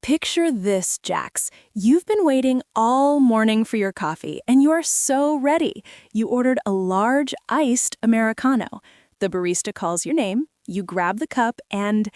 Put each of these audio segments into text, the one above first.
Picture this, Jax. You've been waiting all morning for your coffee, and you are so ready. You ordered a large iced Americano. The barista calls your name, you grab the cup, and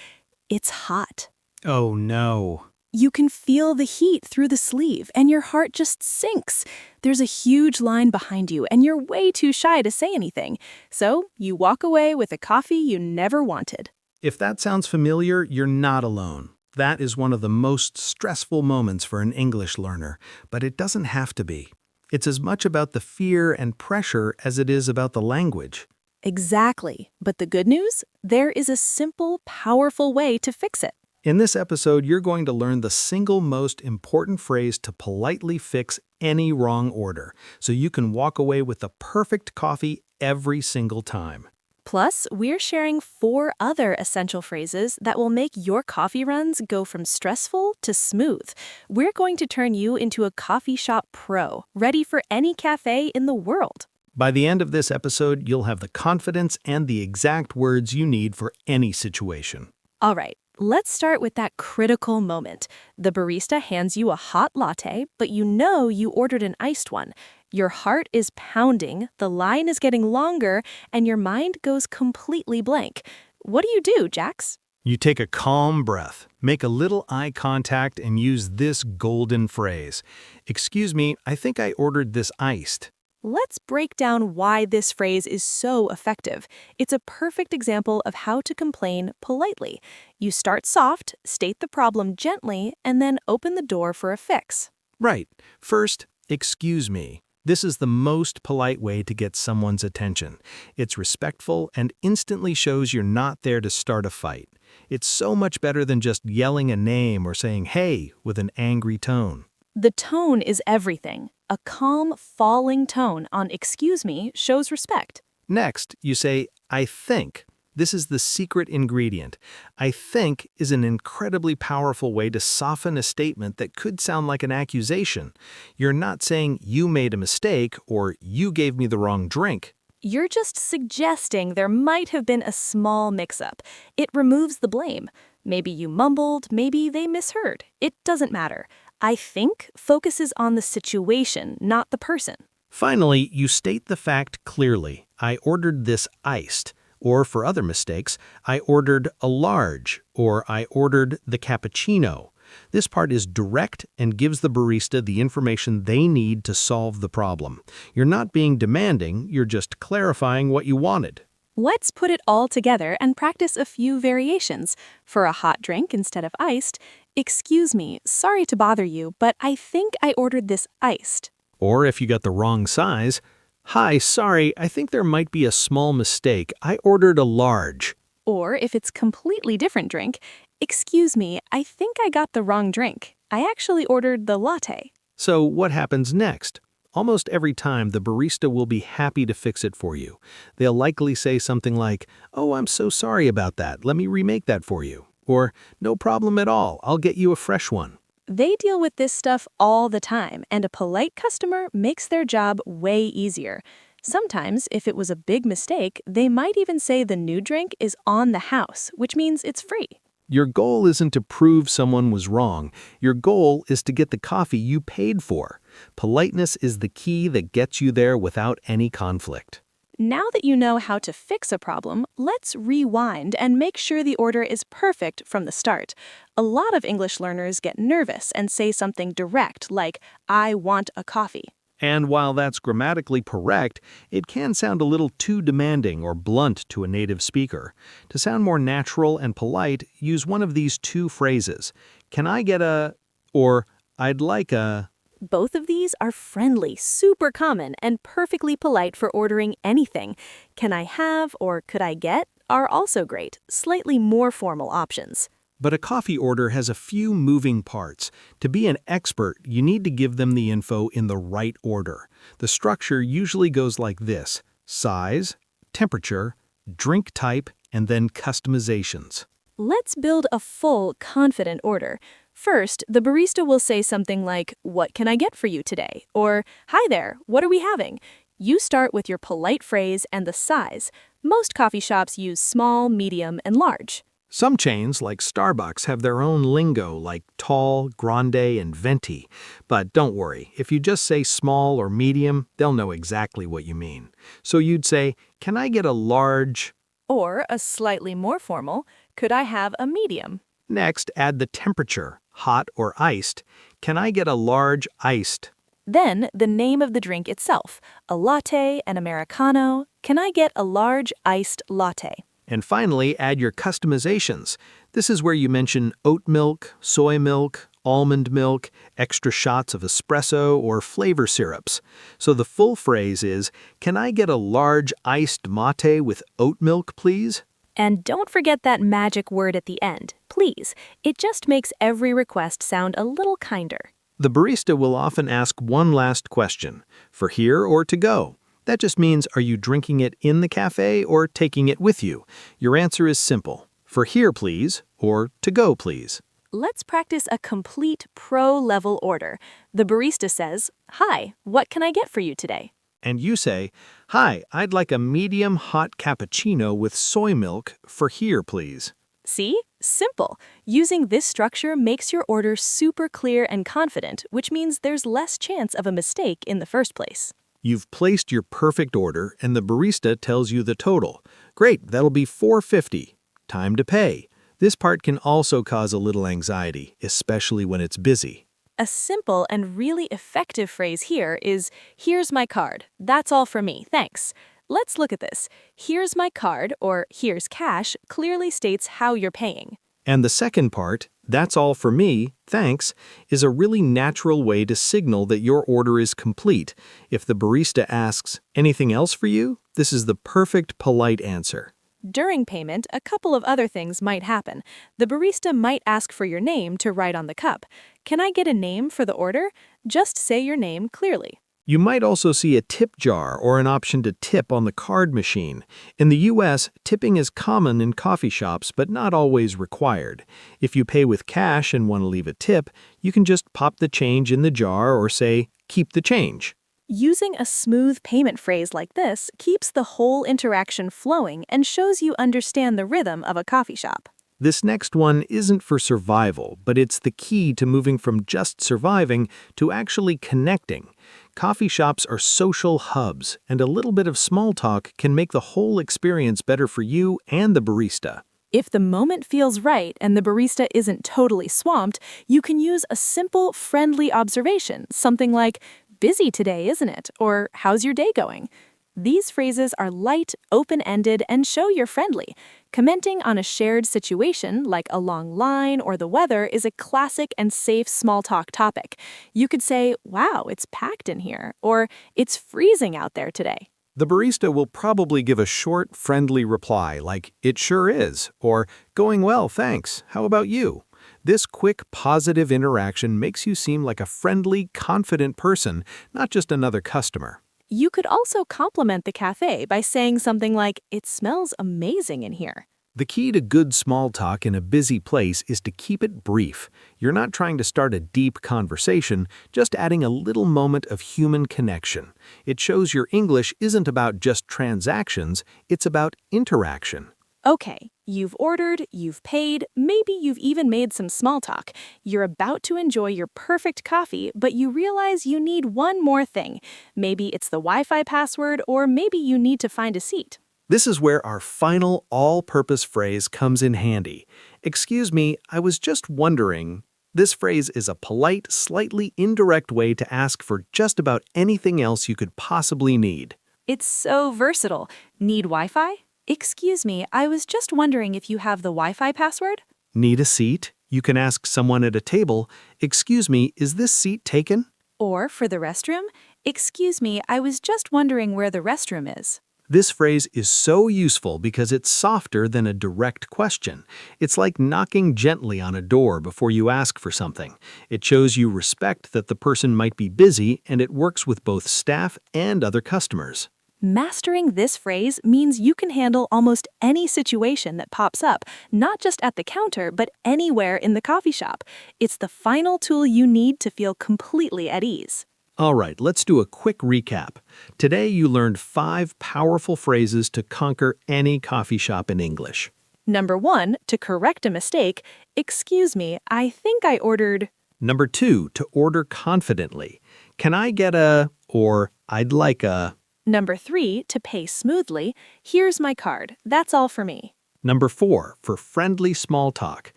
it's hot. Oh no. You can feel the heat through the sleeve, and your heart just sinks. There's a huge line behind you, and you're way too shy to say anything. So you walk away with a coffee you never wanted. If that sounds familiar, you're not alone. That is one of the most stressful moments for an English learner, but it doesn't have to be. It's as much about the fear and pressure as it is about the language. Exactly. But the good news? There is a simple, powerful way to fix it. In this episode, you're going to learn the single most important phrase to politely fix any wrong order, so you can walk away with the perfect coffee every single time. Plus, we're sharing 4 other essential phrases that will make your coffee runs go from stressful to smooth. We're going to turn you into a coffee shop pro, ready for any cafe in the world. By the end of this episode, you'll have the confidence and the exact words you need for any situation. All right, let's start with that critical moment. The barista hands you a hot latte, but you know you ordered an iced one. Your heart is pounding, the line is getting longer, and your mind goes completely blank. What do, Jax? You take a calm breath, make a little eye contact, and use this golden phrase. "Excuse me, I think I ordered this iced." Let's break down why this phrase is so effective. It's a perfect example of how to complain politely. You start soft, state the problem gently, and then open the door for a fix. Right. First, excuse me. This is the most polite way to get someone's attention. It's respectful and instantly shows you're not there to start a fight. It's so much better than just yelling a name or saying "hey" with an angry tone. The tone is everything. A calm, falling tone on "excuse me" shows respect. Next, you say, "I think." This is the secret ingredient. "I think" is an incredibly powerful way to soften a statement that could sound like an accusation. You're not saying "you made a mistake" or "you gave me the wrong drink." You're just suggesting there might have been a small mix-up. It removes the blame. Maybe you mumbled, maybe they misheard. It doesn't matter. "I think" focuses on the situation, not the person. Finally, you state the fact clearly. "I ordered this iced." Or for other mistakes, "I ordered a large," or "I ordered the cappuccino." This part is direct and gives the barista the information they need to solve the problem. You're not being demanding, you're just clarifying what you wanted. Let's put it all together and practice a few variations. For a hot drink instead of iced, "Excuse me, sorry to bother you, but I think I ordered this iced." Or if you got the wrong size, "Hi, sorry, I think there might be a small mistake. I ordered a large." Or if it's completely different drink, "Excuse me, I think I got the wrong drink. I actually ordered the latte." So what happens next? Almost every time, the barista will be happy to fix it for you. They'll likely say something like, "Oh, I'm so sorry about that. Let me remake that for you." Or, "No problem at all. I'll get you a fresh one." They deal with this stuff all the time, and a polite customer makes their job way easier. Sometimes, if it was a big mistake, they might even say the new drink is on the house, which means it's free. Your goal isn't to prove someone was wrong. Your goal is to get the coffee you paid for. Politeness is the key that gets you there without any conflict. Now that you know how to fix a problem, let's rewind and make sure the order is perfect from the start. A lot of English learners get nervous and say something direct like, "I want a coffee." And while that's grammatically correct, it can sound a little too demanding or blunt to a native speaker. To sound more natural and polite, use one of these 2 phrases. "Can I get a," or "I'd like a." Both of these are friendly, super common, and perfectly polite for ordering anything. "Can I have" or "could I get" are also great, slightly more formal options. But a coffee order has a few moving parts. To be an expert, you need to give them the info in the right order. The structure usually goes like this: size, temperature, drink type, and then customizations. Let's build a full, confident order. First, the barista will say something like, "What can I get for you today?" Or, "Hi there, what are we having?" You start with your polite phrase and the size. Most coffee shops use small, medium, and large. Some chains, like Starbucks, have their own lingo like tall, grande, and venti. But don't worry, if you just say small or medium, they'll know exactly what you mean. So you'd say, "Can I get a large?" Or a slightly more formal, could I have a medium? Next, add the temperature, hot or iced. "Can I get a large iced?" Then the name of the drink itself, a latte, an Americano. Can I get a large iced latte? And finally, add your customizations. This is where you mention oat milk, soy milk, almond milk, extra shots of espresso, or flavor syrups. So the full phrase is, "Can I get a large iced mate with oat milk, please?" And don't forget that magic word at the end, please. It just makes every request sound a little kinder. The barista will often ask one last question, for here or to go. That just means, are you drinking it in the cafe or taking it with you? Your answer is simple. For here, please, or to go, please. Let's practice a complete pro-level order. The barista says, "Hi, what can I get for you today?" And you say, "Hi, I'd like a medium hot cappuccino with soy milk for here, please." See? Simple. Using this structure makes your order super clear and confident, which means there's less chance of a mistake in the first place. You've placed your perfect order and the barista tells you the total. Great, that'll be $4.50. Time to pay. This part can also cause a little anxiety, especially when it's busy. A simple and really effective phrase here is, "Here's my card. That's all for me, thanks." Let's look at this. "Here's my card," or "Here's cash," clearly states how you're paying. And the second part, "That's all for me, thanks," is a really natural way to signal that your order is complete. If the barista asks, "Anything else for you?" this is the perfect polite answer. During payment, a couple of other things might happen. The barista might ask for your name to write on the cup. "Can I get a name for the order?" Just say your name clearly. You might also see a tip jar or an option to tip on the card machine. In the US, tipping is common in coffee shops but not always required. If you pay with cash and want to leave a tip, you can just pop the change in the jar or say, "Keep the change." Using a smooth payment phrase like this keeps the whole interaction flowing and shows you understand the rhythm of a coffee shop. This next one isn't for survival, but it's the key to moving from just surviving to actually connecting. Coffee shops are social hubs, and a little bit of small talk can make the whole experience better for you and the barista. If the moment feels right and the barista isn't totally swamped, you can use a simple, friendly observation, something like, "Busy today, isn't it?" or "How's your day going?" These phrases are light, open-ended, and show you're friendly. Commenting on a shared situation, like a long line or the weather, is a classic and safe small talk topic. You could say, "Wow, it's packed in here," or "It's freezing out there today." The barista will probably give a short, friendly reply like, "It sure is," or "Going well, thanks. How about you?" This quick, positive interaction makes you seem like a friendly, confident person, not just another customer. You could also compliment the cafe by saying something like, "It smells amazing in here." The key to good small talk in a busy place is to keep it brief. You're not trying to start a deep conversation, just adding a little moment of human connection. It shows your English isn't about just transactions, it's about interaction. Okay, you've ordered, you've paid, maybe you've even made some small talk. You're about to enjoy your perfect coffee, but you realize you need one more thing. Maybe it's the Wi-Fi password, or maybe you need to find a seat. This is where our final all-purpose phrase comes in handy. "Excuse me, I was just wondering." This phrase is a polite, slightly indirect way to ask for just about anything else you could possibly need. It's so versatile. Need Wi-Fi? "Excuse me, I was just wondering if you have the Wi-Fi password?" Need a seat? You can ask someone at a table, "Excuse me, is this seat taken?" Or for the restroom, "Excuse me, I was just wondering where the restroom is." This phrase is so useful because it's softer than a direct question. It's like knocking gently on a door before you ask for something. It shows you respect that the person might be busy, and it works with both staff and other customers. Mastering this phrase means you can handle almost any situation that pops up, not just at the counter, but anywhere in the coffee shop. It's the final tool you need to feel completely at ease. All right, let's do a quick recap. Today you learned 5 powerful phrases to conquer any coffee shop in English. Number 1, to correct a mistake, excuse me, I think I ordered. Number 2, to order confidently. Can I get a, or I'd like a. Number 3, to pay smoothly, here's my card, that's all for me. Number 4, for friendly small talk.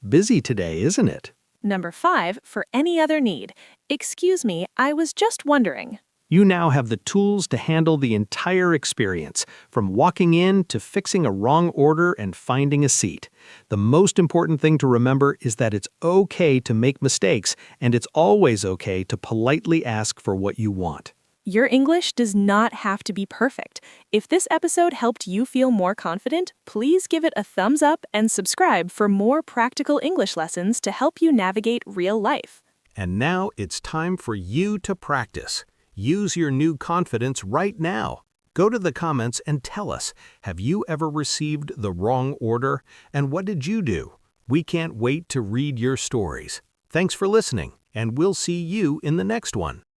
Busy today, isn't it? Number 5, for any other need, excuse me, I was just wondering. You now have the tools to handle the entire experience, from walking in to fixing a wrong order and finding a seat. The most important thing to remember is that it's okay to make mistakes, and it's always okay to politely ask for what you want. Your English does not have to be perfect. If this episode helped you feel more confident, please give it a thumbs up and subscribe for more practical English lessons to help you navigate real life. And now it's time for you to practice. Use your new confidence right now. Go to the comments and tell us, have you ever received the wrong order? And what did you do? We can't wait to read your stories. Thanks for listening, and we'll see you in the next one.